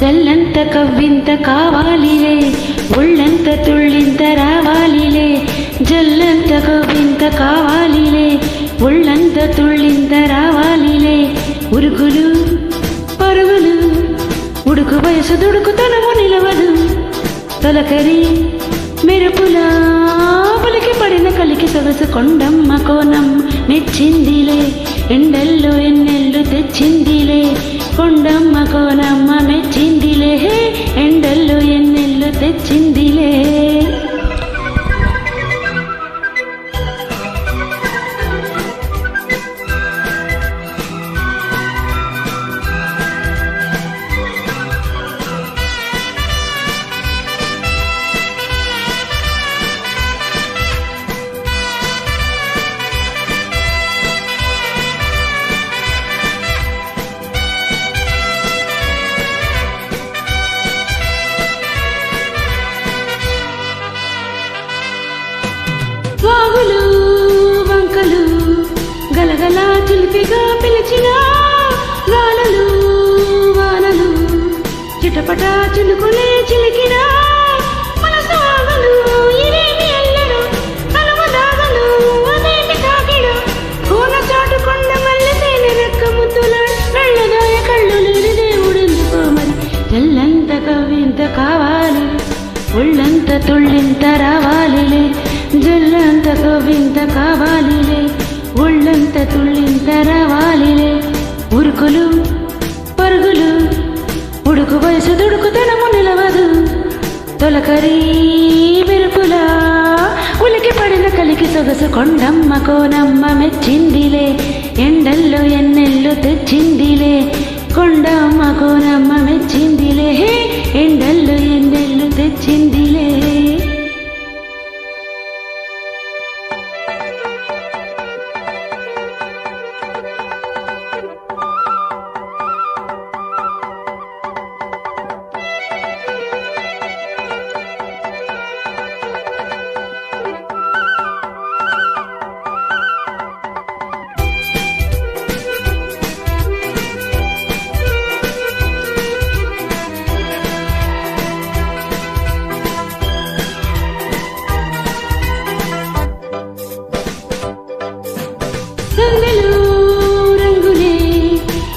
జల్లంత కవ్వింత కావాలిలే, ఒళ్ళంత తుళ్ళింత రావాలిలే. జల్లంత కవ్వింత కావాలిలే, ఒళ్ళంత తుళ్ళింత రావాలిలే. ఉరుకులు పరుగులు ఉడుకు వయసు దుడుకుతనము నిలవదు. తొలకరి మెరుపులా పులికి పడిన కలికి సొగసు కొండమ్మ కోనం మెచ్చిందిలే. ఎండల్లో ఎన్నెల్లు తెచ్చిందిలే, కొండమ్మ కోనమ్మ మెచ్చిందిలే. ఎండల్లో ఎన్నెల్లు తెచ్చిందిలే. వాగులు వంకలు గలగల చిలిపిగా పిలిచిన గాలలు వానలు చిటపట చిలుకులే చిలికిన మనసాగలు. ఇదేమి అల్లరు కలవదాగలు అదేమి తాకిడు కోన చాటుకొండ మల్లె తేనె రెక్క ముద్దుల వెళ్ళదాయ కళ్ళు లేని దేవుడెందుకో మరి. జల్లంత కవ్వింత కావాలి, ఒళ్ళంత తుళ్ళింత రావాలిలే. జల్లంత కవ్వింత కావాలిలే, ఒళ్ళంత తుళ్ళింత రావాలిలే. ఉరుకులు పరుగులు ఉడుకు వయసు దుడుకుతనము నిలవదు. తొలకరి మెరుపులా ఉలికి పడిన కలికి సొగసు కొండమ్మ కోనమ్మ మెచ్చిందిలే. ఎండల్లో ఎన్నెల్లు తెచ్చిందిలే, కొండమ్మ కోనమ్మ మెచ్చిందిలే. ఎండల్లో ఎన్నెల్లు తెచ్చిందిలే. రంగులు రంగులే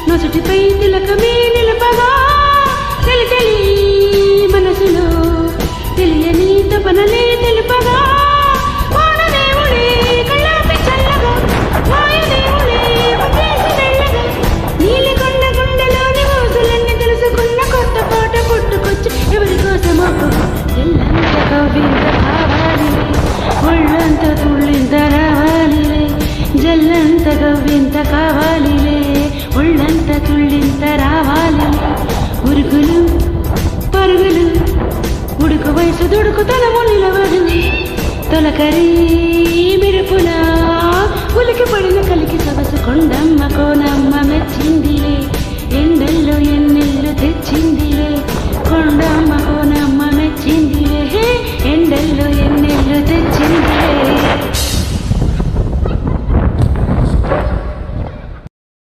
నొసటిపై తిలకమే నిలపగా, తెలితలి మనసులో తెలియని తపనలే తెలుపగా. వానదేవుడే కళ్ళాపి చల్లగా, వాయుదేవుడే ముద్దేసి వెళ్ళగా. నీలికొండ గుండెలోని ఊసులన్నీ తెలుసుకున్న కొత్త పాట పుట్టుకొచ్చి ఎవరి కోసమో. జల్లంత కవ్వింత కావాలిలే, ఒళ్ళంత తుళ్ళింత రావాలిలే. జల్లంత కవ్వింత కావాలిలే, ఒళ్ళంత తుళ్ళింత రావాలిలే. ఉరుకులు పరుగులు ఉడుకు వయసు దుడుకుతనము నిలవదు. తొలకరి